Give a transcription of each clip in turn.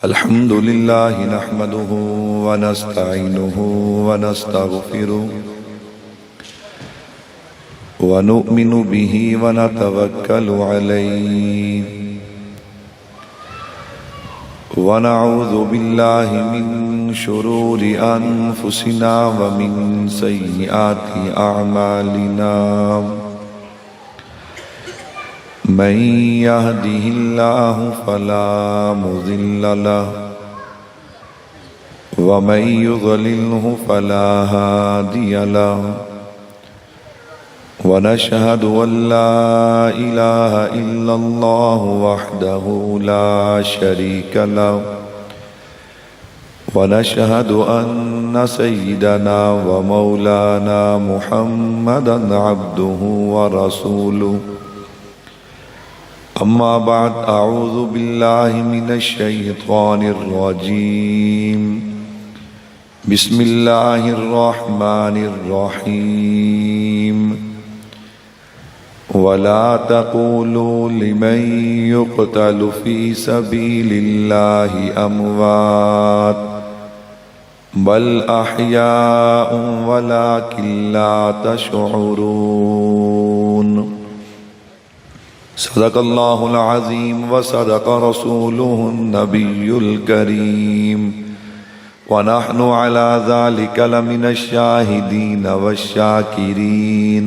الحمد لله نحمده ونستعينه ونستغفره ونؤمن به ونتوكل عليه ونعوذ بالله من شرور أنفسنا ومن سيئات أعمالنا من يهده الله فلا مضل له ومن يضلله فلا هادي له ونشهد أن لا إله إلا الله وحده لا شريك له ونشهد أن سيدنا ومولانا محمدا عبده ورسوله أما بعد أعوذ بالله من الشيطان الرجيم بسم الله الرحمن الرحيم ولا تقولوا لمن يقتل في سبيل الله أموات بل أحياء ولكن لا تشعرون صدق الله العظيم وصدق رسوله النبي الكريم ونحن على ذلك لمن الشاهدين والشاكرين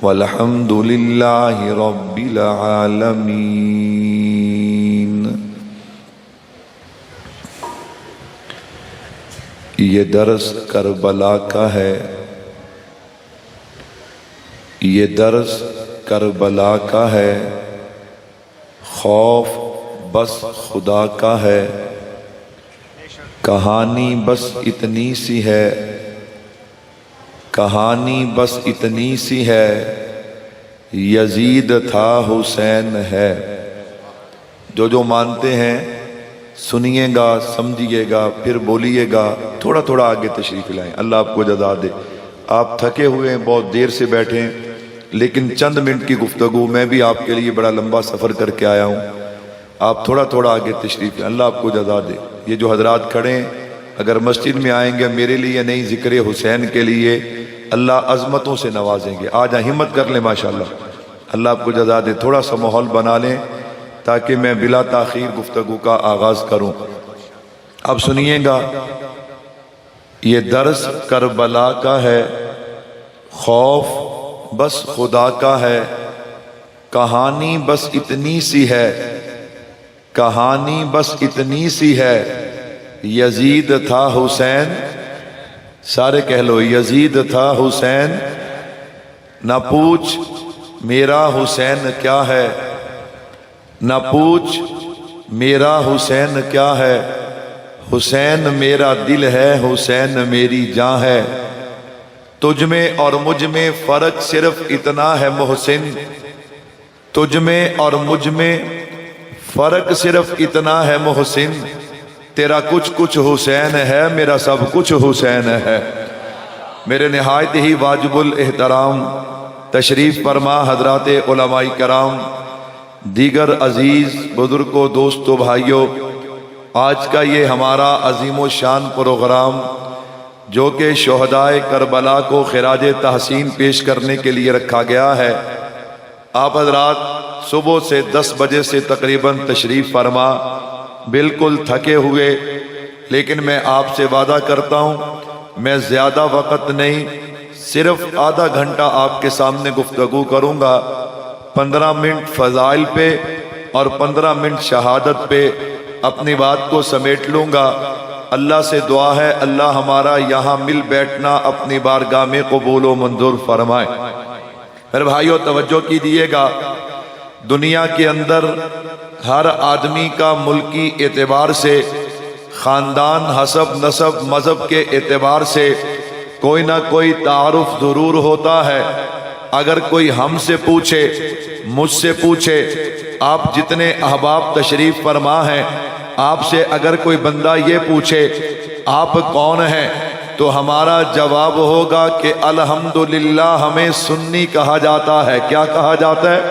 والحمد لله رب العالمين۔ یہ درس کربلا کا ہے، یہ درس کربلا کا ہے، خوف بس خدا کا ہے، کہانی بس اتنی سی ہے، کہانی بس اتنی سی ہے، یزید تھا حسین ہے۔ جو مانتے ہیں سنیے گا، سمجھیے گا، پھر بولیے گا، تھوڑا تھوڑا آگے تشریف لائیں، اللہ آپ کو جزا دے۔ آپ تھکے ہوئے ہیں، بہت دیر سے بیٹھے ہیں، لیکن چند منٹ کی گفتگو، میں بھی آپ کے لیے بڑا لمبا سفر کر کے آیا ہوں، آپ تھوڑا تھوڑا آگے تشریف لیں، اللہ آپ کو جزا دے۔ یہ جو حضرات کھڑے ہیں، اگر مسجد میں آئیں گے میرے لیے نہیں، ذکر حسین کے لیے اللہ عظمتوں سے نوازیں گے۔ آج ہمت کر لیں ماشاءاللہ، اللہ آپ کو جزا دے۔ تھوڑا سا ماحول بنا لیں تاکہ میں بلا تاخیر گفتگو کا آغاز کروں۔ اب سنیے گا، یہ درس کربلا کا ہے، خوف بس خدا کا ہے، کہانی بس اتنی سی ہے، کہانی بس اتنی سی ہے، یزید تھا حسین، سارے کہہ لو یزید تھا حسین، نہ پوچھ میرا حسین کیا ہے، نہ پوچھ میرا حسین کیا ہے، حسین میرا دل ہے، حسین میری جاں ہے، تجھ میں اور مجھ میں فرق صرف اتنا ہے محسن، تجھ میں اور مجھ میں فرق صرف اتنا ہے محسن، تیرا کچھ کچھ حسین ہے، میرا سب کچھ حسین ہے۔ میرے نہایت ہی واجب الاحترام تشریف فرما حضرات علماء کرام، دیگر عزیز بزرگوں، دوستوں، بھائیوں، آج کا یہ ہمارا عظیم و شان پروگرام جو کہ شہدائے کربلا کو خراج تحسین پیش کرنے کے لیے رکھا گیا ہے، آپ حضرات صبح سے 10 بجے سے تقریباً تشریف فرما، بالکل تھکے ہوئے، لیکن میں آپ سے وعدہ کرتا ہوں میں زیادہ وقت نہیں، صرف آدھا گھنٹہ آپ کے سامنے گفتگو کروں گا، 15 منٹ فضائل پہ اور 15 منٹ شہادت پہ اپنی بات کو سمیٹ لوں گا۔ اللہ سے دعا ہے اللہ ہمارا یہاں مل بیٹھنا اپنی بارگاہ میں قبول و منظور فرمائے۔ پھر بھائیو توجہ کیجیے گا، دنیا کے اندر ہر آدمی کا ملکی اعتبار سے، خاندان، حسب، نسب، مذہب کے اعتبار سے کوئی نہ کوئی تعارف ضرور ہوتا ہے۔ اگر کوئی ہم سے پوچھے، مجھ سے پوچھے، آپ جتنے احباب تشریف فرما ہیں، آپ سے اگر کوئی بندہ یہ پوچھے آپ کون ہیں، تو ہمارا جواب ہوگا کہ الحمدللہ ہمیں سنی کہا جاتا ہے۔ کیا کہا جاتا ہے؟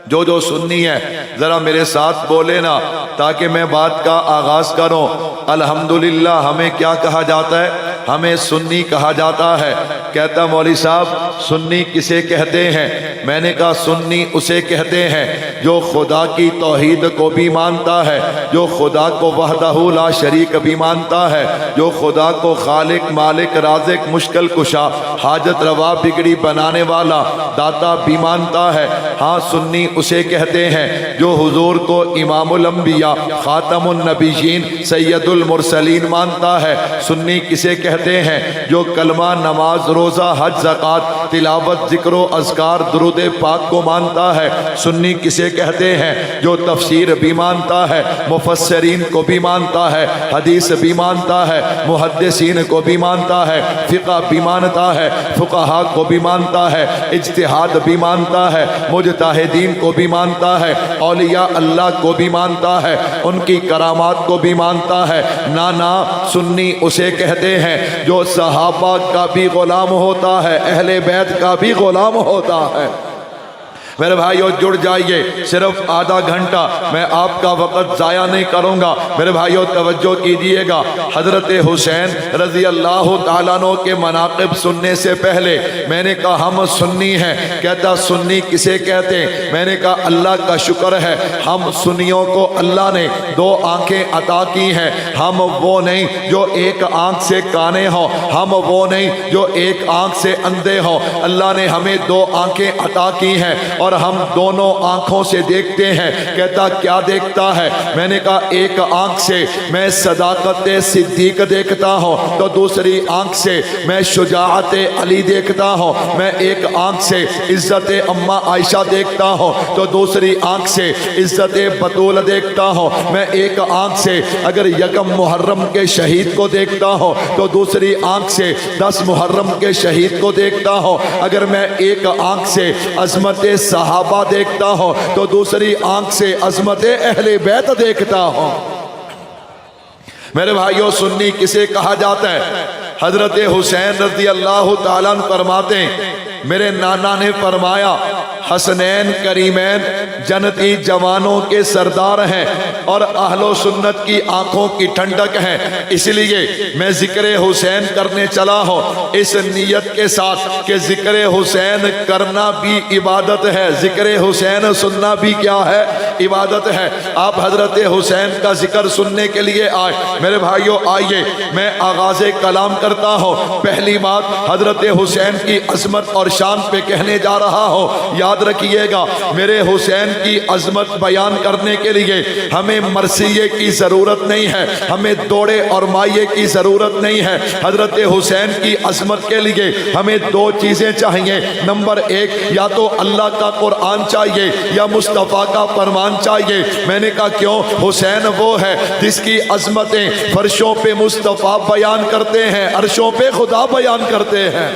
جو سنی ہے ذرا میرے ساتھ بولے نا تاکہ میں بات کا آغاز کروں۔ الحمدللہ ہمیں کیا کہا جاتا ہے؟ ہمیں سنی کہا جاتا ہے۔ کہتا مولوی صاحب سنی کسے کہتے ہیں؟ میں نے کہا سنی اسے کہتے ہیں جو خدا کی توحید کو بھی مانتا ہے، جو خدا کو وحدہ لا شریک بھی مانتا ہے، جو خدا کو خالق مالک رازق مشکل کشا حاجت روا بگڑی بنانے والا داتا بھی مانتا ہے۔ ہاں سنی اسے کہتے ہیں جو حضور کو امام الانبیاء خاتم النبیین سید المرسلین مانتا ہے۔ سنی کسے کہتے ہیں؟ جو کلمہ نماز روزہ حج زکوٰۃ تلاوت ذکر و اذکار درود پاک کو مانتا ہے۔ سنی کسے کہتے ہیں؟ جو تفسیر بھی مانتا ہے، مفسرین کو بھی مانتا ہے، حدیث بھی مانتا ہے، محدثین کو بھی مانتا ہے، فقہ بھی مانتا ہے، فقہاء کو بھی مانتا ہے، اجتہاد بھی مانتا ہے، مجتہدین کو بھی مانتا ہے، اولیاء اللہ کو بھی مانتا ہے، ان کی کرامات کو بھی مانتا ہے۔ نانا سنی اسے کہتے ہیں جو صحابہ کا بھی غلام ہوتا ہے، اہل بیت کا بھی غلام ہوتا ہے۔ میرے بھائیو جڑ جائیے، صرف آدھا گھنٹہ میں آپ کا وقت ضائع نہیں کروں گا۔ میرے بھائیو توجہ کیجئے گا، حضرت حسین رضی اللہ تعالیٰ عنہ کے مناقب سننے سے پہلے میں نے کہا ہم سنی ہیں۔ کہتا سنی کسے کہتے ہیں؟ میں نے کہا اللہ کا شکر ہے ہم سنیوں کو اللہ نے دو آنکھیں عطا کی ہیں۔ ہم وہ نہیں جو ایک آنکھ سے کانے ہوں، ہم وہ نہیں جو ایک آنکھ سے اندھے ہوں۔ اللہ نے ہمیں دو آنکھیں عطا کی ہیں اور ہم دونوں آنکھوں سے دیکھتے ہیں۔ کہتا کیا دیکھتا ہے؟ میں نے کہا ایک آنکھ سے میں صداقت صدیق دیکھتا ہوں تو دوسری آنکھ سے میں شجاعت علی دیکھتا ہوں، میں ایک آنکھ سے عزت اماں عائشہ دیکھتا ہوں تو دوسری آنکھ سے عزت بطول دیکھتا ہوں، میں ایک آنکھ سے اگر یکم محرم کے شہید کو دیکھتا ہوں تو دوسری آنکھ سے 10 محرم کے شہید کو دیکھتا ہوں، اگر میں ایک آنکھ سے عظمت صحابہ دیکھتا ہوں تو دوسری آنکھ سے عظمت اہل بیت دیکھتا ہوں۔ میرے بھائیوں سنی کسے کہا جاتا ہے؟ حضرت حسین رضی اللہ تعالیٰ عنہ فرماتے ہیں میرے نانا نے فرمایا حسنین کریمین جنتی جوانوں کے سردار ہیں اور اہل و سنت کی آنکھوں کی ٹھنڈک ہیں، اس لیے میں ذکر حسین کرنے چلا ہوں اس نیت کے ساتھ کہ ذکر حسین کرنا بھی عبادت ہے، ذکر حسین سننا بھی کیا ہے؟ عبادت ہے۔ آپ حضرت حسین کا ذکر سننے کے لیے آئے۔ میرے بھائیوں آئیے میں آغاز کلام کرتا ہوں۔ پہلی بات حضرت حسین کی عظمت اور شان پہ کہنے جا رہا ہوں۔ یاد رکھیے گا میرے حسین کی عظمت بیان کرنے کے لیے ہمیں مرثیے کی ضرورت نہیں ہے، ہمیں دوڑے اور مائے کی ضرورت نہیں ہے۔ حضرت حسین کی عظمت کے لیے ہمیں دو چیزیں چاہیے۔ نمبر ایک یا تو اللہ کا قرآن چاہیے یا مصطفیٰ کا فرمان چاہیے۔ میں نے کہا کیوں؟ حسین وہ ہے جس کی عظمتیں فرشوں پہ مصطفیٰ بیان کرتے ہیں، عرشوں پہ خدا بیان کرتے ہیں۔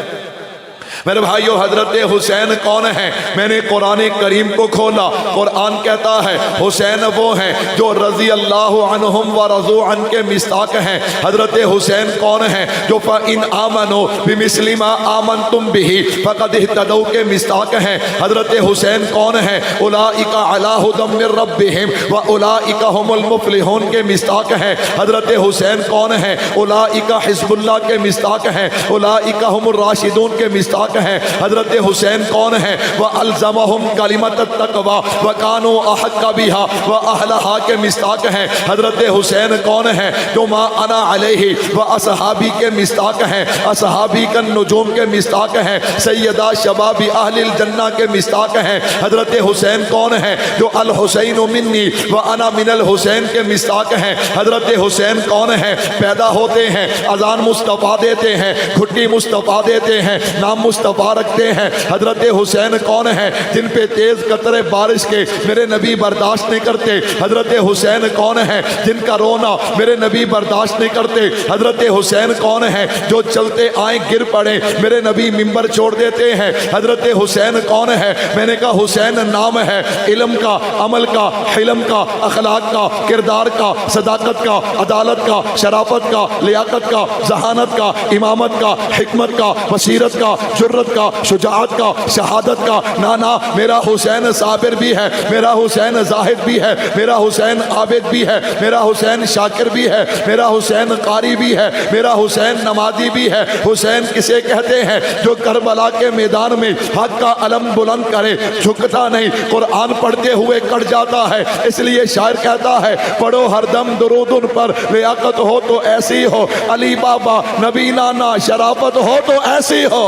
میرے بھائیو حضرت حسین کون ہیں؟ میں نے قرآن کریم کو کھولا، قرآن کہتا ہے حسین وہ ہیں جو رضی اللہ عنہم و رضوا عنہ کے مصداق ہیں۔ حضرت حسین کون ہیں؟ جو فَإِنْ آمَنُوا بِمِثْلِ مَا آمَنْتُمْ بِهِ فَقَدْ اهْتَدَوْا کے مصداق ہیں۔ حضرت حسین کون ہیں؟ اولئک علی ھدی من ربہم واولئک ھم المفلحون کے مصداق ہیں۔ حضرت حسین کون ہیں؟ اولئک حزب اللہ کے مصداق ہیں، اولئک ھم الراشدون کے مصداق ہیں۔ حضرت حسین کون ہیں؟ وَأَلْزَمَهُمْ كَلِمَةَ التَّقْوَى وَكَانُوا أَحَقَّ بِهَا وَأَهْلَهَا کے مصداق ہیں۔ حضرت حسین کون ہیں؟ جو ما انا علیہ وَأَصْحَابِی کے مصداق ہیں، اصحابی کا نجوم کے مصداق ہیں، سیدہ شباب اہل الجنہ کے مصداق ہیں۔ حضرت حسین کون ہیں؟ جو الحسین منی وَأَنَا مِنَ الحسین کے مصداق ہیں۔ حضرت حسین کون ہیں؟ پیدا ہوتے ہیں اذان مصطفیٰ دیتے ہیں، گھٹی مصطفیٰ دیتے ہیں، نام مصطفیٰ رکھتے ہیں۔ حضرت حسین کون ہیں؟ جن پہ تیز قطرے بارش کے میرے نبی برداشت نہیں کرتے۔ حضرت حسین کون ہیں؟ جن کا رونا میرے نبی برداشت نہیں کرتے۔ حضرت حسین کون ہیں؟ جو چلتے آئیں گر پڑے میرے نبی منبر چھوڑ دیتے ہیں۔ حضرت حسین کون ہے؟ میں نے کہا حسین نام ہے علم کا، عمل کا، حلم کا، اخلاق کا، کردار کا، صداقت کا، عدالت کا، شرافت کا، لیاقت کا، ذہانت کا، امامت کا، حکمت کا، بصیرت کا، جو جرت کا، شجاعت کا، شہادت کا، نانا میرا حسین صابر بھی ہے، میرا حسین زاہد بھی ہے، میرا حسین عابد بھی ہے، میرا حسین شاکر بھی ہے، میرا حسین قاری بھی ہے، میرا حسین نمازی بھی ہے۔ حسین کسے کہتے ہیں؟ جو کربلا کے میدان میں حق کا علم بلند کرے، جھکتا نہیں، قرآن پڑھتے ہوئے کٹ جاتا ہے۔ اس لیے شاعر کہتا ہے پڑھو ہر دم درود ان پر، لیاقت ہو تو ایسی ہو، علی بابا نبی نانا شرافت ہو تو ایسی ہو۔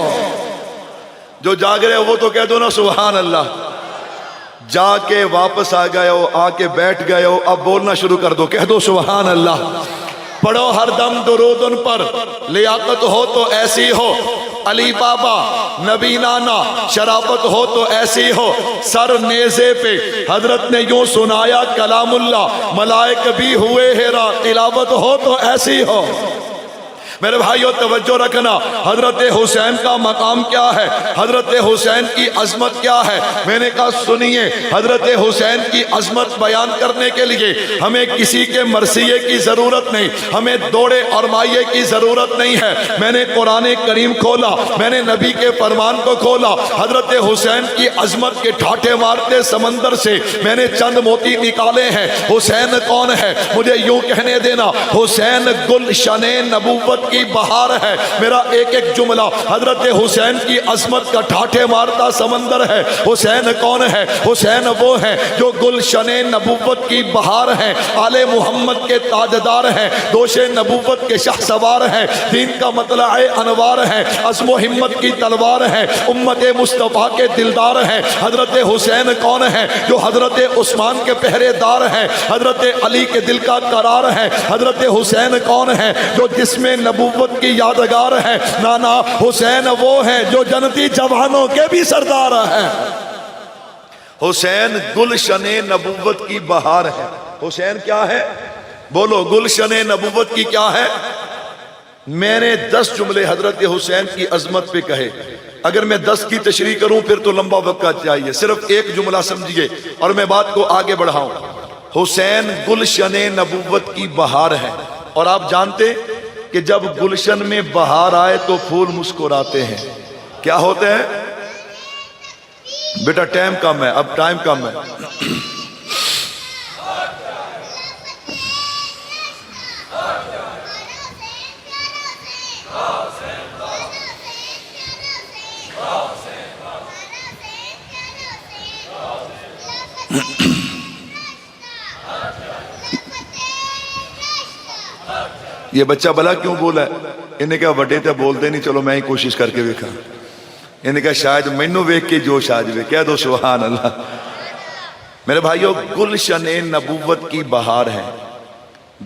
جو جاگ رہے ہو وہ تو کہہ دو نا سبحان اللہ۔ جا کے واپس آ گئے ہو، آ کے بیٹھ گئے ہو، اب بولنا شروع کر دو، کہہ دو سبحان اللہ۔ پڑھو ہر دم درود ان پر، لیاقت ہو تو ایسی ہو، علی بابا نبی نانا شرافت ہو تو ایسی ہو۔ سر نیزے پہ حضرت نے یوں سنایا کلام اللہ، ملائک بھی ہوئے حیران، تلاوت ہو تو ایسی ہو۔ میرے بھائیو توجہ رکھنا، حضرت حسین کا مقام کیا ہے، حضرت حسین کی عظمت کیا ہے۔ میں نے کہا سنیے، حضرت حسین کی عظمت بیان کرنے کے لیے ہمیں کسی کے مرثیے کی ضرورت نہیں، ہمیں دوڑے اور مائے کی ضرورت نہیں ہے۔ میں نے قرآن کریم کھولا، میں نے نبی کے فرمان کو کھولا، حضرت حسین کی عظمت کے ٹھاٹھے مارتے سمندر سے میں نے چند موتی نکالے ہیں۔ حسین کون ہے؟ مجھے یوں کہنے دینا، حسین گلشن نبوت کی بہار ہے۔ میرا ایک ایک جملہ حضرت حسین کی عظمت کا ٹھاٹھے مارتا سمندر ہے۔ حسین کون ہے؟ حسین وہ ہے جو گلشن نبوت کی بہار ہے، آل محمد کے تاجدار ہیں، دوش نبوت کے شاہ سوار ہیں، دین کا مطلع انوار ہے، عزم و ہمت کی تلوار ہے، امت مصطفیٰ کے دلدار ہیں۔ حضرت حسین کون ہے؟ جو حضرت عثمان کے پہرے دار ہیں، حضرت علی کے دل کا قرار ہے۔ حضرت حسین کون ہے؟ جو جسم نبوت کی یادگار ہے۔ نانا حسین وہ ہیں جو جنتی جوانوں کے بھی سردار ہیں۔ حسین گلشن نبوت کی بہار ہے۔ حسین کیا ہے؟ بولو، گلشن نبوت کی کیا ہے؟ میں نے 10 جملے حضرت حسین کی عظمت پہ کہے، اگر میں 10 کی تشریح کروں پھر تو لمبا وقت چاہیے، صرف ایک جملہ سمجھیے اور میں بات کو آگے بڑھاؤں۔ حسین گلشن نبوت کی بہار ہے، اور آپ جانتے کہ جب گلشن میں بہار آئے تو پھول مسکراتے ہیں۔ کیا ہوتے ہیں؟ بیٹا ٹائم کم ہے، اب ٹائم کم ہے۔ یہ بچہ بلا کیوں بولا ہے؟ انہیں کہا وڈے تے بولتے نہیں، چلو میں ہی کوشش کر کے دیکھا۔ انہیں کہا شاید مینوں ویکھ کے جوش آ جائے، کہہ دو سبحان اللہ۔ میرے بھائیو گلشن نبوت کی بہار ہے۔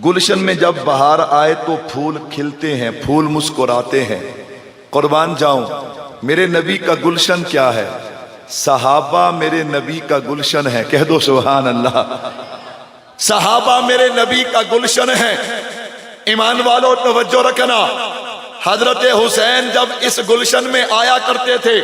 گلشن میں جب بہار آئے تو پھول کھلتے ہیں، پھول مسکراتے ہیں۔ قربان جاؤں، میرے نبی کا گلشن کیا ہے؟ صحابہ میرے نبی کا گلشن ہے، کہہ دو سبحان اللہ۔ صحابہ میرے نبی کا گلشن ہے۔ ایمان والو توجہ رکھنا، حضرت حسین جب اس گلشن میں آیا کرتے تھے،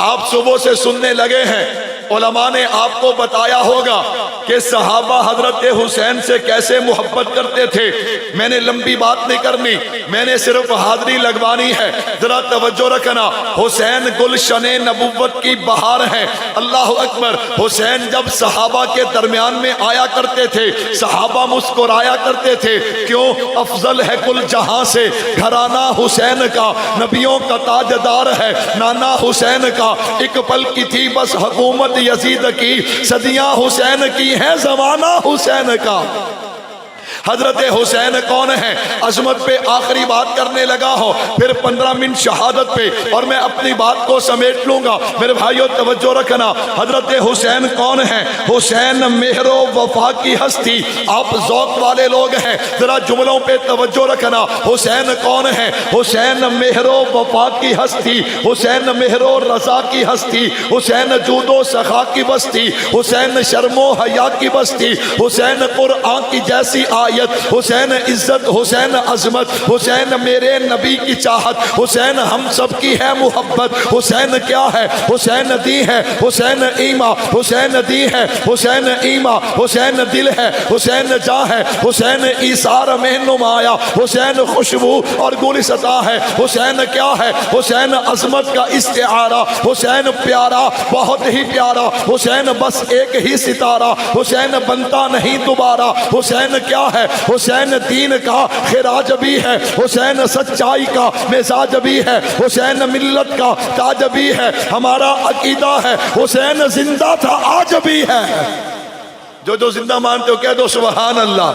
آپ صبح سے سننے لگے ہیں، علماء نے آپ کو بتایا ہوگا کہ صحابہ حضرت حسین سے کیسے محبت کرتے تھے۔ میں نے لمبی بات نہیں کرنی، میں نے صرف حاضری لگوانی ہے، ذرا توجہ رکھنا۔ حسین گلشن نبوت کی بہار ہے۔ اللہ اکبر۔ حسین جب صحابہ کے درمیان میں آیا کرتے تھے، صحابہ مسکرایا کرتے تھے، کیوں؟ افضل ہے کل جہاں سے گھرانہ حسین کا، نبیوں کا تاجدار ہے نانا حسین کا۔ ایک پل کی تھی بس حکومت یزید کی، صدیاں حسین کی ہیں زمانہ حسین کا۔ حضرت حسین کون ہے؟ عظمت پہ آخری بات کرنے لگا ہو، پھر 15 منٹ شہادت پہ اور میں اپنی بات کو سمیٹ لوں گا۔ میرے بھائیو توجہ رکھنا، حضرت حسین کون ہے؟ حسین مہر و وفا کی ہستی۔ آپ ذوق والے لوگ ہیں، ذرا جملوں پہ توجہ رکھنا۔ حسین کون ہے؟ حسین مہر و وفا کی ہستی، حسین مہر و رضا کی ہستی، حسین جود و سخا کی بستی، حسین شرم و حیا کی بستی، حسین قرآن کی جیسی آیت رفاعیت، حسین عزت، حسین عظمت، حسین میرے نبی کی چاہت، حسین ہم سب کی ہے محبت۔ حسین کیا ہے؟ حسین دی ہے، حسین ایما، حسین دی ہے، حسین ایما، حسین دل ہے، حسین جاں ہے، حسین ایثار میں نمایا، حسین خوشبو اور گلستاں ہے۔ حسین کیا ہے؟ حسین عظمت کا استعارہ، حسین پیارا، بہت ہی پیارا، حسین بس ایک ہی ستارہ، حسین بنتا نہیں دوبارہ۔ حسین کیا ہے؟ حسین دین کا خراج بھی ہے، حسین سچائی کا مزاج بھی ہے، حسین ملت کا تاج بھی ہے۔ ہمارا عقیدہ ہے حسین زندہ تھا آج بھی ہے۔ جو زندہ مانتے ہو کہہ دو سبحان اللہ۔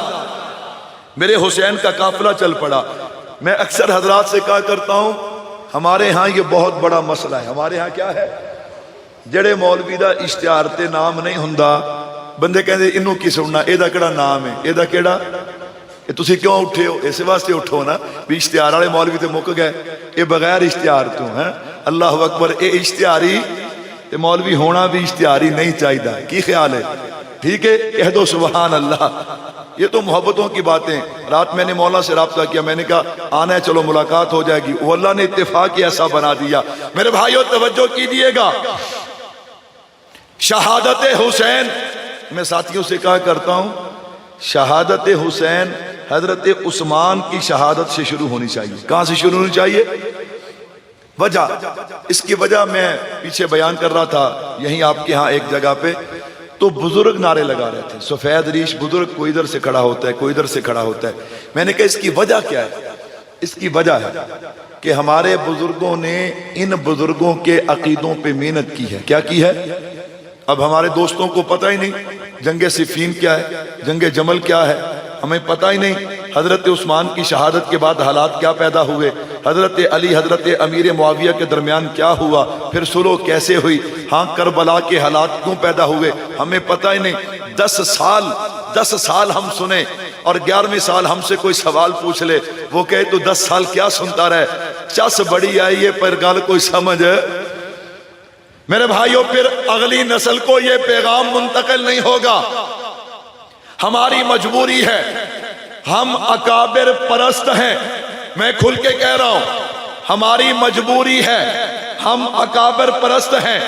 میرے حسین کا قافلہ چل پڑا۔ میں اکثر حضرات سے کہا کرتا ہوں ہمارے ہاں یہ بہت بڑا مسئلہ ہے۔ ہمارے ہاں کیا ہے؟ جڑے مولوی دا اشتہار تے نام نہیں ہوندا، بندے کہندے انہوں کی سننا، اے دا کیڑا نام ہے، اے دا کیڑا، اے تسی کیوں اٹھے ہو؟ اس واسطے اٹھو نا بھی اشتہار والے مولوی تے مک گئے، اے بغیر اشتہار تو ہیں۔ اللہ اکبر، اے اشتہاری تے مولوی ہونا بھی اشتہاری نہیں چاہیدا۔ کی خیال ہے؟ ٹھیک ہے، کہہ دو سبحان اللہ۔ یہ تو محبتوں کی باتیں۔ رات میں نے مولا سے رابطہ کیا، میں نے کہا آنا ہے چلو ملاقات ہو جائے گی، وہ اللہ نے اتفاق ہی ایسا بنا دیا۔ میرے بھائیوں توجہ کیجئے گا، شہادت حسین، میں ساتھیوں سے کہا کرتا ہوں شہادت حسین حضرت عثمان کی شہادت سے شروع ہونی چاہیے۔ کہاں سے شروع ہونی چاہیے؟ وجہ، اس کی وجہ میں پیچھے بیان کر رہا تھا یہیں آپ کے ہاں ایک جگہ پہ، تو بزرگ نعرے لگا رہے تھے، سفید ریش بزرگ، کوئی ادھر سے کھڑا ہوتا ہے، کوئی ادھر سے کھڑا ہوتا ہے۔ میں نے کہا اس کی وجہ کیا ہے؟ اس کی وجہ ہے کہ ہمارے بزرگوں نے ان بزرگوں کے عقیدوں پہ محنت کی ہے۔ کیا کی ہے؟ اب ہمارے دوستوں کو پتہ ہی نہیں جنگ صفین کیا ہے، جنگ جمل کیا ہے، ہمیں پتہ ہی نہیں حضرت عثمان کی شہادت کے بعد حالات کیا پیدا ہوئے، حضرت علی حضرت امیر معاویہ کے درمیان کیا ہوا، پھر صلح کیسے ہوئی، ہاں کربلا کے حالات کیوں پیدا ہوئے، ہمیں پتہ ہی نہیں۔ 10 سال ہم سنیں اور 11ویں سال ہم سے کوئی سوال پوچھ لے، وہ کہے تو 10 سال کیا سنتا رہے، چس بڑی آئی ہے پر گل کوئی سمجھ۔ میرے بھائیوں پھر اگلی نسل کو یہ پیغام منتقل نہیں ہوگا۔ ہماری مجبوری ہے، ہم اکابر پرست ہیں، میں کھل کے کہہ رہا ہوں ہماری مجبوری ہے، ہم اکابر پرست ہیں،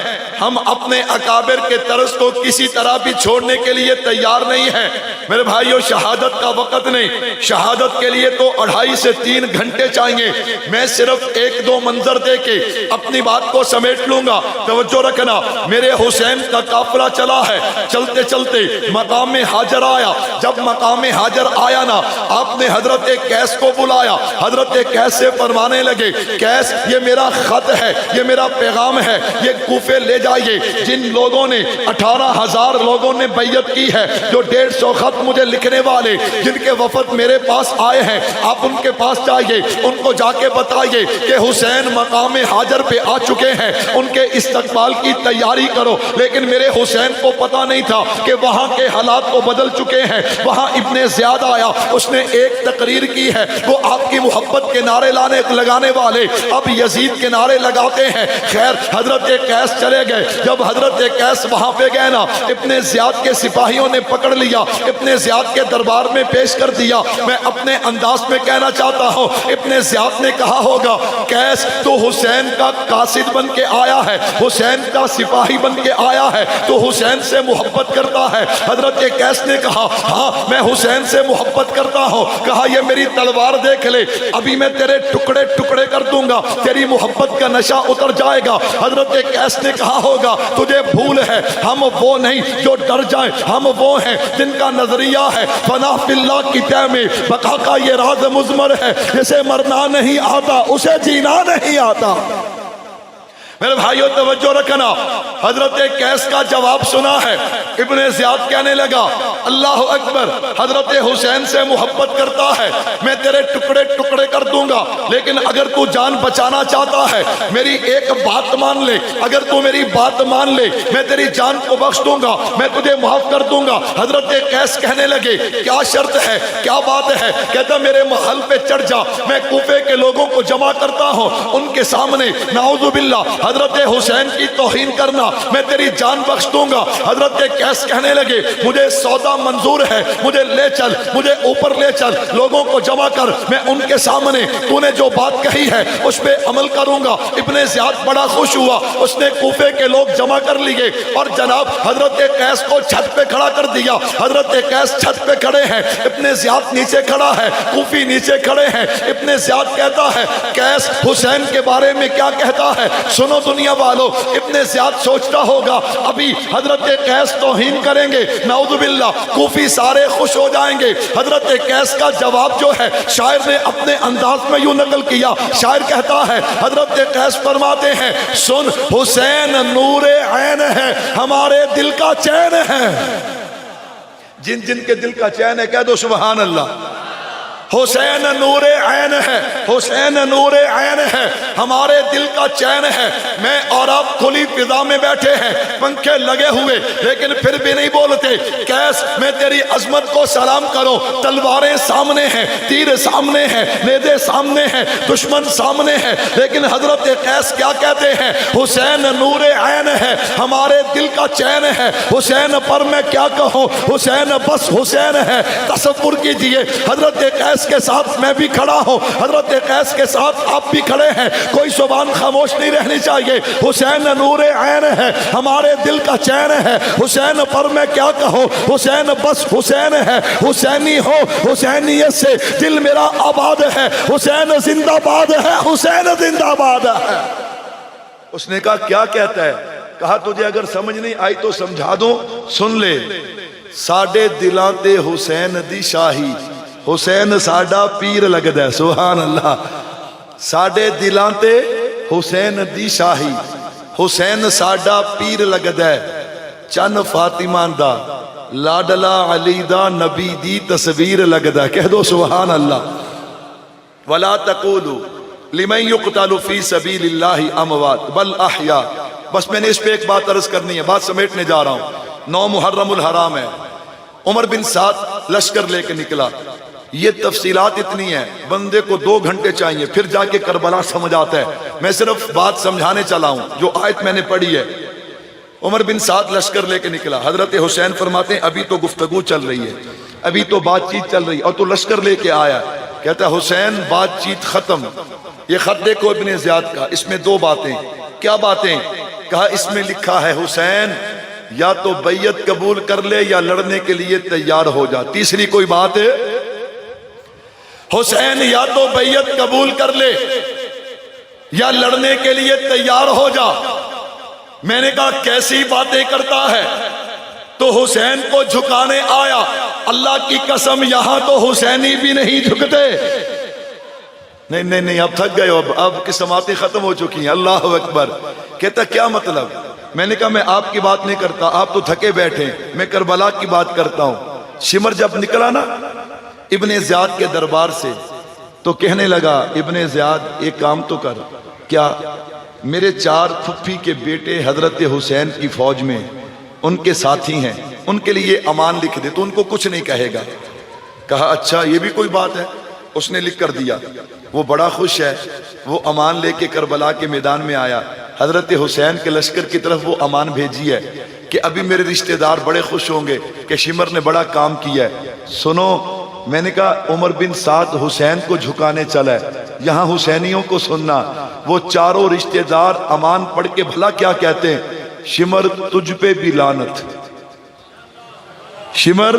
ہم اپنے اکابر کے طرز کو کسی طرح بھی چھوڑنے کے لیے تیار نہیں ہیں۔ میرے بھائیوں شہادت کا وقت نہیں، شہادت کے لیے تو 2.5 سے 3 گھنٹے چاہیے۔ میں صرف 1-2 منظر دے کے اپنی بات کو سمیٹ لوں گا، توجہ رکھنا۔ میرے حسین کا قافلہ چلا ہے، چلتے چلتے مقام حاجر آیا۔ جب مقام حاجر آیا نا، آپ نے حضرت قیس کو بلایا، حضرت قیس سے فرمانے لگے قیس یہ میرا خط ہے، یہ میرا پیغام ہے، یہ کوفے لے جائیے۔ جن لوگوں نے 18,000 لوگوں نے بیعت کی ہے، جو 150 خط مجھے لکھنے والے جن کے وفد میرے پاس آئے ہیں، آپ ان کے پاس جائیے، ان کو جا کے بتائیے کہ حسین مقام حاجر پہ آ چکے ہیں، ان کے استقبال کی تیاری کرو۔ لیکن میرے حسین کو پتا نہیں تھا کہ وہاں کے حالات کو بدل چکے ہیں۔ وہاں ابن زیاد آیا، اس نے ایک تقریر کی ہے، وہ آپ کی محبت کے نعرے لگانے والے اب یزید کے نعرے لگاتے ہیں۔ خیر حضرت قیس چلے گئے، جب حضرت قیس وہاں پہ گئے نا، ابن زیاد کے سپاہیوں نے پکڑ لیا، ابن زیاد کے دربار میں پیش کر دیا۔ میں اپنے انداز میں کہنا چاہتا ہوں، ابن زیاد نے کہا ہوگا قیس تو حسین کا قاصد بن کے آیا ہے، حسین کا سپاہی بن کے آیا ہے، تو حسین سے محبت کرتا ہے۔ حضرت قیس نے کہا ہاں میں حسین سے محبت کرتا ہوں۔ کہا یہ میری تلوار دیکھ لے، ابھی میں تیرے ٹکڑے ٹکڑے کر دوں گا، تیری محبت کا نشہ اتر جائے گا۔ حضرت قیس نے کہا ہوگا تجھے بھول ہے، ہم وہ نہیں جو ڈر جائیں، ہم وہ ہیں جن کا نظریہ ہے فنا فی اللہ کی طے میں بقا کا یہ راز مضمر ہے، جسے مرنا نہیں آتا اسے جینا نہیں آتا۔ میرے بھائیوں توجہ رکھنا، حضرت قیس کا جواب سنا ہے۔ ابن زیاد کہنے لگا اللہ اکبر، حضرت حسین سے محبت کرتا ہے، میں تیرے ٹکڑے ٹکڑے کر دوں گا، لیکن اگر تو جان بچانا چاہتا ہے میری ایک بات مان لے، اگر تو میری بات مان لے میں تیری جان کو بخش دوں گا، میں تجھے معاف کر دوں گا۔ حضرت قیس کہنے لگے کیا شرط ہے، کیا بات ہے؟ کہتا میرے محل پہ چڑھ جا، میں کوفے کے لوگوں کو جمع کرتا ہوں، ان کے سامنے نعوذ باللہ حضرت حسین کی توہین کرنا، میں تیری جان بخش دوں گا۔ حضرت قیس کہنے لگے مجھے سودا بڑا منظور ہے، مجھے لے چل، مجھے اوپر لے چل، لوگوں کو جمع کر، میں ان کے سامنے تو نے جو بات کہی ہے اس پہ عمل کروں گا۔ ابن زیاد بڑا خوش ہوا، اس نے کوفے کے لوگ جمع کر لیے اور جناب حضرت قیس کو چھت پہ کھڑا کر دیا۔ حضرت قیس چھت پہ کھڑے ہیں، ابن زیاد نیچے کھڑا ہے، کوفی نیچے کھڑے ہیں۔ ابن زیاد کہتا ہے قیس حسین کے بارے میں کیا کہتا ہے؟ سنو دنیا والو، ابن زیاد سوچتا ہوگا ابھی حضرت قیس توہین کریں گے، نعوذ باللہ، کوفی سارے خوش ہو جائیں گے۔ حضرت قیس کا جواب جو ہے شاعر نے اپنے انداز میں یوں نقل کیا۔ شاعر کہتا ہے، حضرت قیس فرماتے ہیں سن حسین نور عین ہے، ہمارے دل کا چین ہے۔ جن جن کے دل کا چین ہے کہہ دو سبحان اللہ۔ حسین نور عین ہے، حسین نور عین ہے، ہمارے دل کا چین ہے۔ میں اور آپ کھلی فضا میں بیٹھے ہیں، پنکھے لگے ہوئے، لیکن پھر بھی نہیں بولتے۔ قیس میں تیری عظمت کو سلام کرو، تلواریں سامنے ہیں، تیر سامنے ہیں، نیزے سامنے ہیں، دشمن سامنے ہیں، لیکن حضرت قیس کیا کہتے ہیں؟ حسین نور عین ہے، ہمارے دل کا چین ہے۔ حسین پر میں کیا کہوں، حسین بس حسین ہے۔ تصور کیجئے حضرت قیس کے ساتھ میں بھی کھڑا ہوں، حضرت قیس کے ساتھ آپ بھی کھڑے ہیں، کوئی زبان خاموش نہیں رہنی چاہیے۔ حسین نور عین ہے، ہمارے دل کا چین ہے۔ حسین پر میں کیا کہوں، حسین بس حسین ہے۔ حسینی ہو، حسینیت سے دل میرا آباد ہے۔ حسین زندہ باد ہے، حسین زندہ باد ہے۔ اس نے کہا کیا کہتا ہے؟ کہا تجھے اگر سمجھ نہیں آئی تو سمجھا دوں، سن لے۔ ساڈے دلاں تے حسین دی شاہی، حسین ساڈا پیر لگدا ہے، سبحان اللہ۔ ساڈے دلاں تے حسین دی شاہی، حسین ساڈا پیر لگدا ہے۔ چن فاطمہ دا لاڈلا علی دا نبی دی تصویر لگدا ہے، کہہ دو سبحان اللہ۔ ولا تقولوا لمن يقتل في سبيل الله اموات بل احياء۔ بس میں نے اس پہ ایک بات عرض کرنی ہے، بات سمیٹنے جا رہا ہوں۔ 9 محرم الحرام ہے، عمر بن سعد لشکر لے کے نکلا۔ یہ تفصیلات اتنی ہیں، بندے کو 2 گھنٹے چاہیے پھر جا کے کربلا سمجھ آتا ہے۔ میں صرف بات سمجھانے چلا ہوں جو آیت میں نے پڑھی ہے۔ عمر بن سعد لشکر لے کے نکلا، حضرت حسین فرماتے ہیں ابھی تو گفتگو چل رہی ہے، ابھی تو بات چیت چل رہی ہے، اور تو لشکر لے کے آیا۔ کہتا ہے حسین بات چیت ختم، یہ خط دیکھو ابن زیاد کا، اس میں 2 باتیں۔ کیا باتیں؟ کہا اس میں لکھا ہے حسین یا تو بیعت قبول کر لے یا لڑنے کے لیے تیار ہو جا۔ تیسری کوئی بات ہے؟ حسین یا تو بیعت قبول کر لے یا لڑنے کے لیے تیار ہو جا۔ میں نے کہا کیسی باتیں کرتا ہے؟ تو حسین کو جھکانے آیا۔ اللہ کی قسم یہاں تو حسینی بھی نہیں جھکتے۔ نہیں اب تھک گئے ہو، اب کی سماعتیں ختم ہو چکی ہیں۔ اللہ اکبر۔ کہتا کیا مطلب؟ میں نے کہا میں آپ کی بات نہیں کرتا، آپ تو تھکے بیٹھے، میں کربلا کی بات کرتا ہوں۔ شمر جب نکلا نا ابن زیاد کے دربار سے تو کہنے لگا ابن زیاد ایک کام تو کر، کیا؟ میرے 4 پھپھی کے بیٹے حضرت حسین کی فوج میں ان کے ساتھی ہیں، ان کے لیے امان لکھ دے تو ان کو کچھ نہیں کہے گا۔ کہا اچھا یہ بھی کوئی بات ہے؟ اس نے لکھ کر دیا۔ وہ بڑا خوش ہے، وہ امان لے کے کربلا کے میدان میں آیا۔ حضرت حسین کے لشکر کی طرف وہ امان بھیجی ہے کہ ابھی میرے رشتہ دار بڑے خوش ہوں گے کہ شمر نے بڑا کام کیا ہے۔ سنو، میں نے کہا عمر بن سعد حسین کو جھکانے چلا ہے، یہاں حسینیوں کو سننا۔ وہ 4 رشتہ دار امان پڑھ کے بھلا کیا کہتے ہیں؟ شمر تجھ پہ بھی لعنت۔ شمر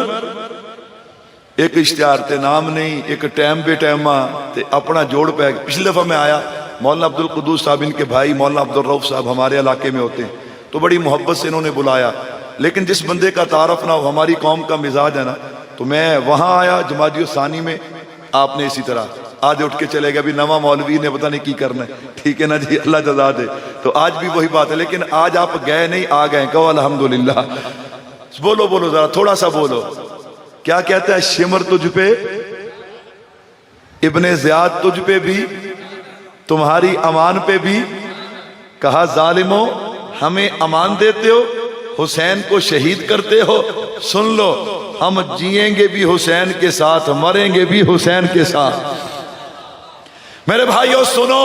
ایک اشتہار تے نام نہیں، ایک ٹائم بے ٹائمہ تے اپنا جوڑ پہ۔ پچھلی دفعہ میں آیا، مولانا عبد القدوس صاحب ان کے بھائی مولانا عبد الرؤف صاحب ہمارے علاقے میں ہوتے ہیں، تو بڑی محبت سے انہوں نے بلایا، لیکن جس بندے کا تعارف نہ ہو، ہماری قوم کا مزاج ہے نا، تو میں وہاں آیا جمادی الثانی میں، آپ نے اسی طرح آج اٹھ کے چلے گا بھی نواں مولوی نے پتہ نہیں کی کرنا ہے، ٹھیک ہے نا جی، اللہ جزا دے۔ تو آج بھی وہی بات ہے، لیکن آج آپ گئے نہیں، آ گئے، کہو الحمدللہ۔ بولو ذرا تھوڑا سا بولو، کیا کہتا ہے؟ شمر تجھ پہ، ابن زیاد تجھ پہ بھی، تمہاری امان پہ بھی۔ کہا ظالموں ہمیں امان دیتے ہو، حسین کو شہید کرتے ہو، سن لو ہم جیئیں گے بھی حسین کے ساتھ، مریں گے بھی حسین کے ساتھ۔ میرے بھائیو سنو،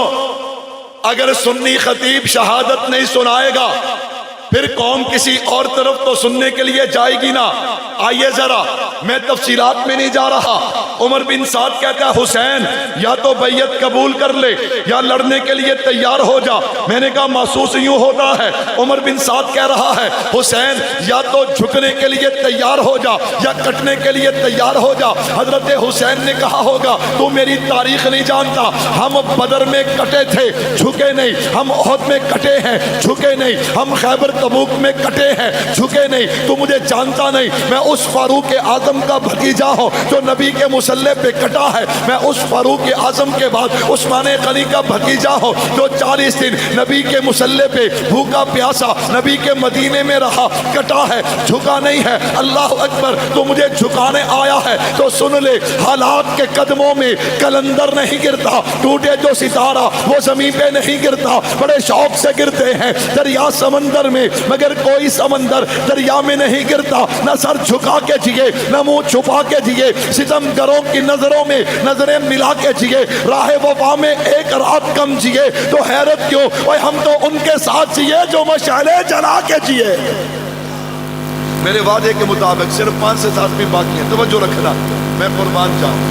اگر سنی خطیب شہادت نہیں سنائے گا پھر قوم کسی اور طرف تو سننے کے لیے جائے گی نا۔ آئیے ذرا میں تفصیلات میں نہیں جا رہا۔ عمر بن سعد کہتا ہے حسین یا تو بیعت قبول کر لے یا لڑنے کے لیے تیار ہو جا۔ میں نے کہا محسوس یوں ہوتا ہے عمر بن سعد کہہ رہا ہے حسین یا تو جھکنے کے لیے تیار ہو جا یا کٹنے کے لیے تیار ہو جا۔ حضرت حسین نے کہا ہوگا تو میری تاریخ نہیں جانتا، ہم بدر میں کٹے تھے جھکے نہیں، ہم احد میں کٹے ہیں جھکے نہیں، ہم خیبر تبوک میں کٹے ہیں جھکے نہیں، تو مجھے جانتا نہیں۔ میں اس فاروق اعظم کا بھتیجا ہوں جو نبی کے مسلح پہ کٹا ہے، میں اس فاروق اعظم کے بعد عثمان غنی کا بھتیجا ہوں جو 40 دن نبی کے مسلح پہ بھوکا پیاسا نبی کے مدینے میں رہا، کٹا ہے جھکا نہیں ہے۔ اللہ اکبر، تو مجھے جھکانے آیا ہے تو سن لے، حالات کے قدموں میں کلندر نہیں گرتا، ٹوٹے جو ستارہ وہ زمین پہ نہیں گرتا، بڑے شوق سے گرتے ہیں دریا سمندر میں، مگر کوئی سمندر دریا میں نہیں گرتا۔ نہ سر جھکا کے جیے نہ منہ چھپا کے جیے، ستم گروں کی نظروں میں نظریں ملا کے جیے، راہ وفا میں ایک رات کم جیے تو حیرت کیوں، اوے ہم تو ان کے ساتھ جیے جو مشعلیں جلا کے جیے۔ میرے وعدے کے مطابق صرف 5 سے 7 بھی باقی ہیں، توجہ رکھنا، میں قربان جاؤں۔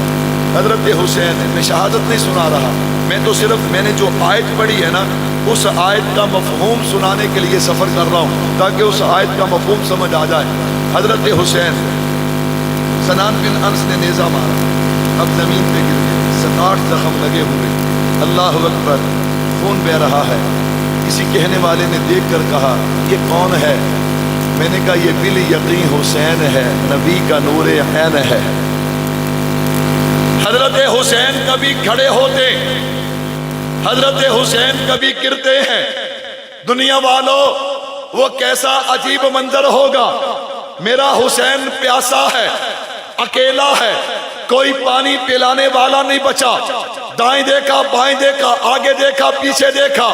حضرت حسین میں شہادت نہیں سنا رہا، میں تو صرف میں نے جو آیت پڑھی ہے نا اس آیت کا مفہوم سنانے کے لیے سفر کر رہا ہوں تاکہ اس آیت کا مفہوم سمجھ آ جائے۔ حضرت حسین سنان بن انس نے نیزہ مارا، اب زمین پہ گر گئے، 67 زخم لگے ہوئے، اللہ اکبر، خون بہ رہا ہے۔ کسی کہنے والے نے دیکھ کر کہا یہ کون ہے؟ میں نے کہا یہ بال یقین حسین ہے، نبی کا نور عین ہے۔ حضرت حسین کبھی کھڑے ہوتے، حضرت حسین کبھی گرتے ہیں۔ دنیا والوں وہ کیسا عجیب منظر ہوگا، میرا حسین پیاسا ہے، اکیلا ہے، کوئی پانی پلانے والا نہیں بچا، دائیں دیکھا بائیں دیکھا آگے دیکھا پیچھے دیکھا۔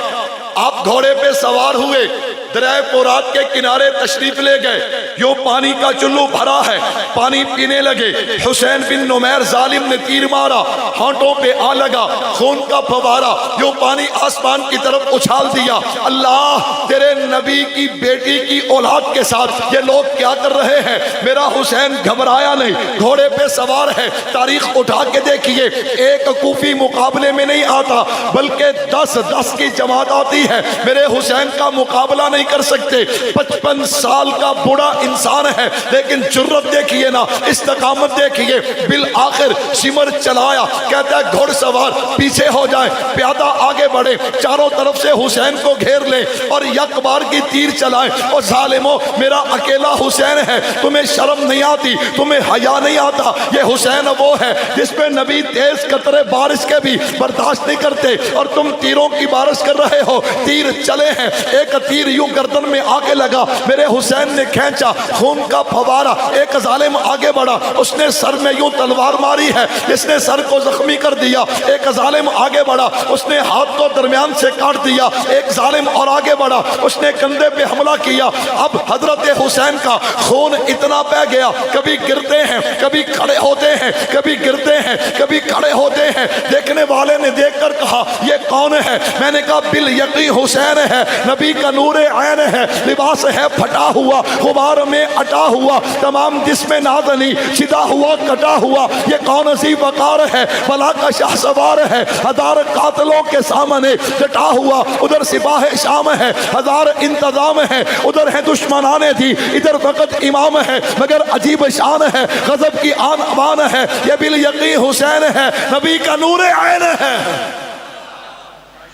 آپ گھوڑے پہ سوار ہوئے، دریائے فرات کے کنارے تشریف لے گئے، یوں پانی کا چلو بھرا ہے، پانی پینے لگے۔ حسین بن نمیر ظالم نے تیر مارا، ہونٹوں پہ آ لگا خون کا فوارہ، یوں پانی آسمان کی طرف اچھال دیا۔ اللہ تیرے نبی کی بیٹی کی اولاد کے ساتھ یہ لوگ کیا کر رہے ہیں؟ میرا حسین گھبرایا نہیں، گھوڑے پہ سوار ہے۔ تاریخ اٹھا کے دیکھیے، ایک کوفی مقابلے میں نہیں آتا بلکہ 10 کی جماعت آتی ہے، میرے حسین کا مقابلہ نہیں کر سکتے۔ 55 سال کا بڑا انسان ہے لیکن جرت دیکھیے نا، استقامت دیکھیے۔ بالآخر سمر چلایا، کہتا ہے گھوڑ سوار پیچھے ہو جائیں، پیادہ آگے بڑھے، چاروں طرف سے حسین کو گھیر لیں اور یک بار کی تیر چلائیں۔ اور ظالموں، میرا اکیلا حسین ہے، تمہیں شرم نہیں آتی، تمہیں حیا نہیں آتا؟ یہ حسین وہ ہے جس پہ نبی تیز قطرے بارش کے بھی برداشت نہیں کرتے اور تم تیروں کی بارش کر رہے ہو۔ تیر چلے ہیں، ایک تیر یوں گردن میں آگے لگا، میرے حسین نے کھینچا، خون کا فوارہ۔ ایک ظالم آگے بڑھا، اس نے سر میں یوں تلوار ماری ہے، اس نے سر کو زخمی کر دیا۔ ایک ظالم آگے بڑھا، اس نے ہاتھ کو درمیان سے کاٹ دیا۔ ایک ظالم اور آگے بڑھا، اس نے کندھے پہ حملہ کیا۔ اب حضرت حسین کا خون اتنا بہ گیا، کبھی گرتے ہیں کبھی کھڑے ہوتے ہیں، کبھی گرتے ہیں کبھی کھڑے ہوتے ہیں۔ دیکھنے والے نے دیکھ کر کہا یہ کون ہے؟ میں نے کہا بال یقین حسین ہے، نبی کا نور عین ہے، لباس ہے پھٹا ہوا، غبار میں اٹا ہوا، تمام جسم نازنی سیدھا ہوا کٹا ہوا۔ یہ کون سی وقار ہے، بلا کا شاہ سوار ہے، 1000 قاتلوں کے سامنے ڈٹا ہوا۔ ادھر سپاہ شام ہے، 1000 انتظام ہے، ادھر ہے دشمنان تھی، ادھر فقط امام ہے، مگر عجیب شان ہے، غضب کی آن امان ہے۔ یہ بال یقین حسین ہے، نبی کا نور عین ہے۔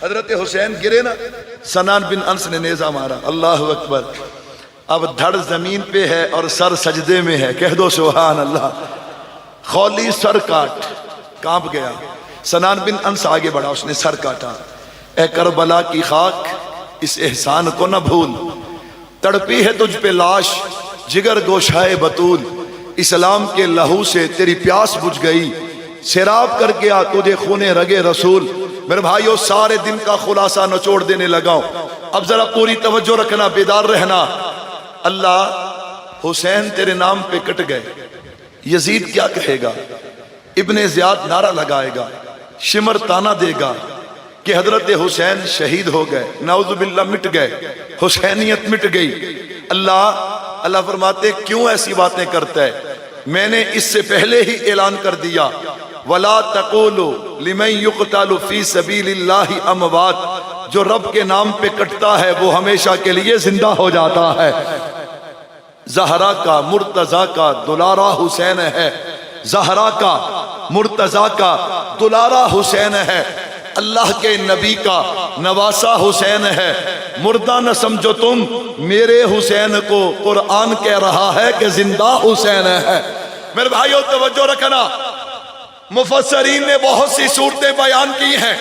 حضرت حسین گرے نا، سنان بن انس نے نیزہ مارا، اللہ اکبر۔ اب دھڑ زمین پہ ہے اور سر سجدے میں ہے، کہہ دو سبحان اللہ۔ خولی سر کاٹ، کانپ گیا۔ سنان بن انس آگے بڑھا، اس نے سر کاٹا۔ اے کربلا کی خاک، اس احسان کو نہ بھول، تڑپی ہے تجھ پہ لاش جگر گوشائے بطول، اسلام کے لہو سے تیری پیاس بجھ گئی، سیراب کر کے آ تجھے خونے رگے رسول۔ میرے بھائیو، سارے دن کا خلاصہ نچوڑ دینے لگا ہوں، اب ذرا پوری توجہ رکھنا، بیدار رہنا۔ اللہ حسین تیرے نام پہ کٹ گئے، یزید کیا کہے گا؟ ابن زیاد نعرہ لگائے گا، شمر تانا دے گا، کہ حضرت حسین شہید ہو گئے، نعوذ باللہ مٹ گئے، حسینیت مٹ گئی۔ اللہ فرماتے کیوں ایسی باتیں کرتا ہے؟ میں نے اس سے پہلے ہی اعلان کر دیا، وَلَا تَقُولُوا لِمَنْ يُقْتَلُ فِي سَبِيلِ اللَّهِ أَمْوَاتٌ، جو رب کے نام پہ کٹتا ہے وہ ہمیشہ کے لیے زندہ ہو جاتا ہے۔ زہرا کا مرتضیٰ کا دلارا حسین ہے، زہرا کا مرتضیٰ کا دلارا حسین ہے، اللہ کے نبی کا نواسا حسین ہے۔ مردہ نہ سمجھو تم میرے حسین کو، قرآن کہہ رہا ہے کہ زندہ حسین ہے۔ میرے بھائیو توجہ رکھنا، مفسرین نے بہت سی صورتیں بیان کی ہیں۔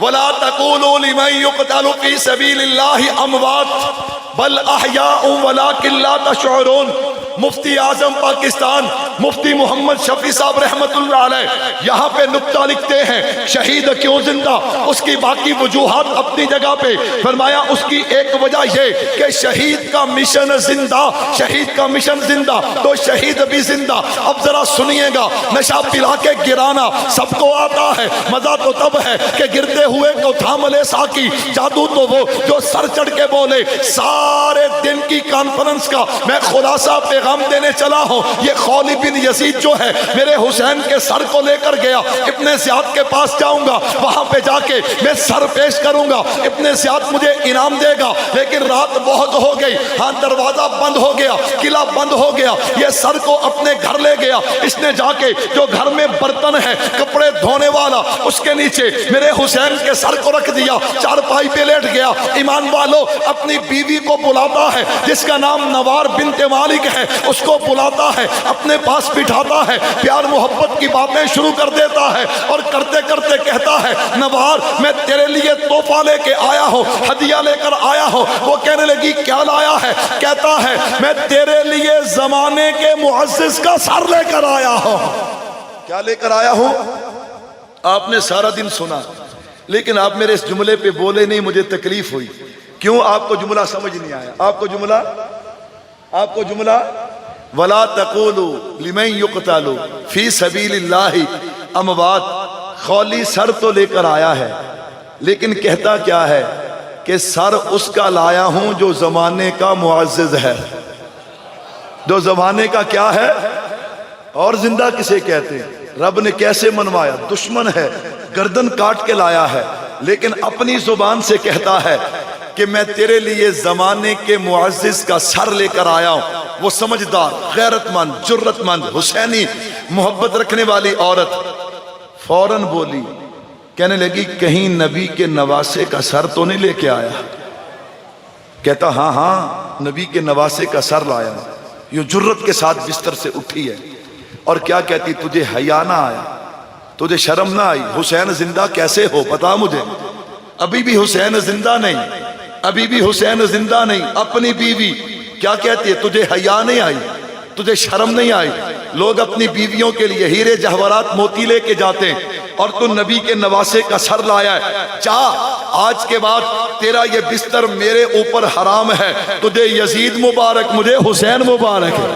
وَلَا تَقُولُوا لِمَنْ يُقْتَلُ فِي سَبِيلِ اللَّهِ أَمْوَاتٌ بَلْ أَحْيَاءٌ وَلَكِنْ لَا تَشْعُرُونَ۔ مفتی اعظم پاکستان مفتی محمد شفیع صاحب رحمت اللہ علیہ یہاں پہ نکتہ لکھتے ہیں، شہید کیوں زندہ؟ اس کی باقی وجوہات اپنی جگہ پہ، فرمایا اس کی ایک وجہ یہ کہ شہید کا مشن زندہ، شہید کا مشن زندہ تو شہید بھی زندہ۔ اب ذرا سنیے گا، نشہ پلا کے گرانا سب کو آتا ہے، مزہ تو تب ہے کہ گرتے ہوئے کو تھام لے ساکی، جادو تو وہ جو سر چڑھ کے بولے۔ سارے دن کی کانفرنس کا میں خلاصہ پیغام دینے چلا ہوں۔ یہ خولی بن یزید جو ہے میرے حسین کے سر کو لے کر گیا، ابن زیاد کے پاس جاؤں گا، وہاں پہ جا کے میں سر پیش کروں گا، ابن زیاد مجھے انعام دے گا، لیکن رات بہت ہو گئی، ہاں دروازہ بند ہو گیا، قلعہ بند ہو گیا، یہ سر کو اپنے گھر لے گیا۔ اس نے جا کے جو گھر میں برتن ہے کپڑے دھونے والا اس کے نیچے میرے حسین کے سر کو رکھ دیا، چارپائی پہ لیٹ گیا۔ ایمان والو اپنی بیوی کو بلاتا ہے جس کا نام نوار بنت مالک ہے، اس کو بلاتا ہے، اپنے پاس بٹھاتا ہے، پیار محبت کی باتیں شروع کر دیتا ہے، اور کرتے کرتے کہتا ہے نوار میں تیرے لیے تحفہ لے کے آیا ہوں، ہدیہ لے کر آیا ہوں۔ وہ کہنے لگی کیا لایا ہے؟ کہتا ہے میں تیرے لیے زمانے کے معزز کا سر لے کر آیا ہوں۔ کیا لے کر آیا ہوں؟ آپ نے سارا دن سنا لیکن آپ میرے اس جملے پہ بولے نہیں، مجھے تکلیف ہوئی۔ کیوں؟ آپ کو جملہ سمجھ نہیں آیا۔ آپ کو جملہ وَلَا تَقُولُوا لِمَنْ يُقْتَلُ فِي سَبِيلِ اللَّهِ أَمْوَاتٌ، خولی سر تو لے کر آیا ہے لیکن کہتا کیا ہے کہ سر اس کا لایا ہوں جو زمانے کا معزز ہے، جو زمانے کا کیا ہے، اور زندہ کسے کہتے ہیں؟ رب نے کیسے منوایا؟ دشمن ہے، گردن کاٹ کے لایا ہے، لیکن اپنی زبان سے کہتا ہے کہ میں تیرے لیے زمانے کے معزز کا سر لے کر آیا ہوں۔ وہ سمجھدار، غیرت مند، جرت مند، حسینی محبت رکھنے والی عورت فوراً بولی، کہنے لگی کہیں نبی کے نواسے کا سر تو نہیں لے کے آیا؟ کہتا ہاں نبی کے نواسے کا سر لایا۔ یوں جرت کے ساتھ بستر سے اٹھی ہے اور کیا کہتی، تجھے حیا نہ آیا، تجھے شرم نہ آئی؟ حسین زندہ کیسے ہو بتا مجھے؟ ابھی بھی حسین زندہ نہیں، ابھی بھی حسین زندہ نہیں۔ اپنی بیوی کیا کہتی ہے؟ تجھے حیا نہیں آئی، تجھے شرم نہیں آئی؟ لوگ اپنی بیویوں کے لیے ہیرے جواہرات موتی لے کے جاتے ہیں اور تو نبی کے نواسے کا سر لایا ہے۔ چاہ آج کے بعد تیرا یہ بستر میرے اوپر حرام ہے، تجھے یزید مبارک، مجھے حسین مبارک ہے۔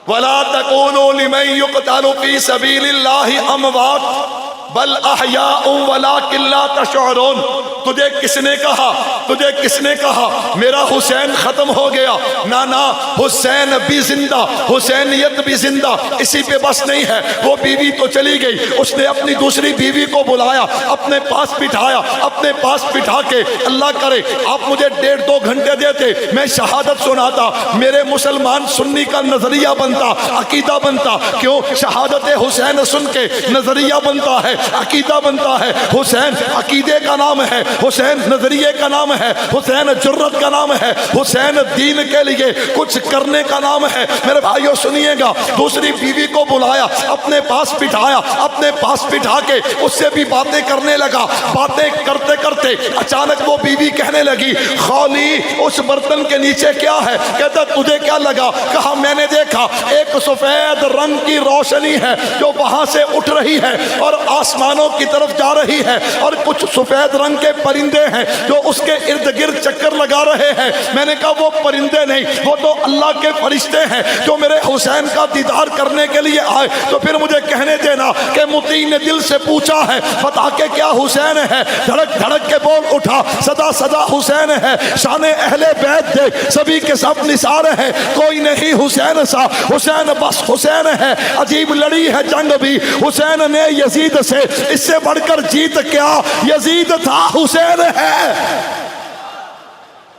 وَلَا تَقُولُوا لِمَنْ يُقْتَلُ فِي سَبِيلِ اللَّهِ أَمْوَاتٌ بل احیاء ولکن لا تشعرون۔ تجھے کس نے کہا، تجھے کس نے کہا میرا حسین ختم ہو گیا؟ نانا، حسین بھی زندہ، حسینیت بھی زندہ۔ اسی پہ بس نہیں ہے، وہ بیوی تو چلی گئی، اس نے اپنی دوسری بیوی کو بلایا، اپنے پاس بٹھایا، اپنے پاس بٹھا کے اللہ کرے آپ مجھے 1.5-2 گھنٹے دیتے، میں شہادت سناتا، میرے مسلمان سنی کا نظریہ بنتا، عقیدہ بنتا۔ کیوں؟ شہادت حسین سن کے نظریہ بنتا ہے، عقیدہ بنتا ہے۔ حسین عقیدے کا نام ہے، حسین نظریے کا نام ہے، حسین جرت کا نام ہے، حسین دین کے لیے کچھ کرنے کا نام ہے۔ میرے بھائیوں سنیے گا، دوسری بیوی کو بلایا، اپنے پاس بٹھایا، اپنے پاس بٹھا کے اس سے بھی باتیں کرنے لگا۔ باتیں کرتے کرتے اچانک وہ بیوی کہنے لگی، خولی اس برتن کے نیچے کیا ہے؟ کہتا تجھے کیا لگا؟ کہا میں نے دیکھا ایک سفید رنگ کی روشنی ہے جو وہاں سے اٹھ رہی ہے اور آسمانوں کی طرف جا رہی ہے، اور کچھ سفید رنگ کے پرندے ہیں جو اس کے ارد گرد چکر لگا رہے ہیں. میں نے کہا وہ پرندے نہیں، وہ تو اللہ کے فرشتے ہیں جو میرے حسین کا دیدار کرنے کے لیے آئے. تو پھر مجھے کہنے دینا کہ مطیع نے دل سے پوچھا ہے بتا کے کیا حسین ہے؟ دھڑک دھڑک کے بول اٹھا صدا صدا حسین ہے. شان اہل بیت دے سبھی کے سب نثار ہیں، کوئی نہیں حسین سا، حسین بس حسین ہے. عجیب لڑی ہے جنگ بھی حسین نے یزید سے، اس سے بڑھ کر جیت کیا یزید تھا حسین ہے.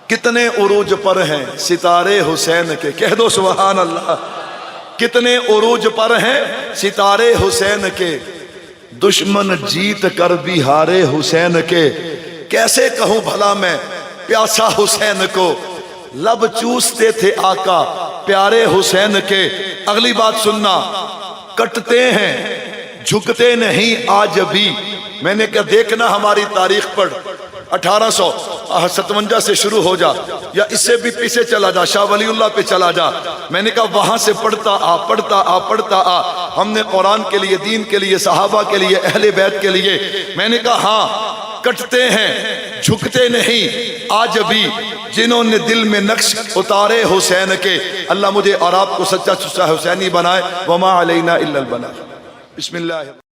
کتنے عروج پر ہیں ستارے حسین کے، کہہ دو سبحان اللہ. کتنے عروج پر ہیں ستارے حسین کے، دشمن جیت کر بھی ہارے حسین کے. کیسے کہوں بھلا میں پیاسا حسین کو، لب چوستے تھے آقا پیارے حسین کے. اگلی بات سننا، کٹتے ہیں جھکتے نہیں آج بھی. میں نے کہا دیکھنا ہماری تاریخ پڑھ، 1857 سے شروع ہو جا یا اس سے بھی پیچھے چلا جا، شاہ ولی اللہ پہ چلا جا. میں نے کہا وہاں سے پڑھتا آ پڑھتا آ پڑھتا آ. ہم نے قرآن کے لیے، دین کے لیے، صحابہ کے لیے، اہل بیت کے لیے. میں نے کہا ہاں کٹتے ہیں جھکتے نہیں آج بھی جنہوں نے دل میں نقش اتارے حسین کے. اللہ مجھے اور آپ کو سچا سچا حسینی بنائے. وما علینا الا البلاغ. بسم اللہ.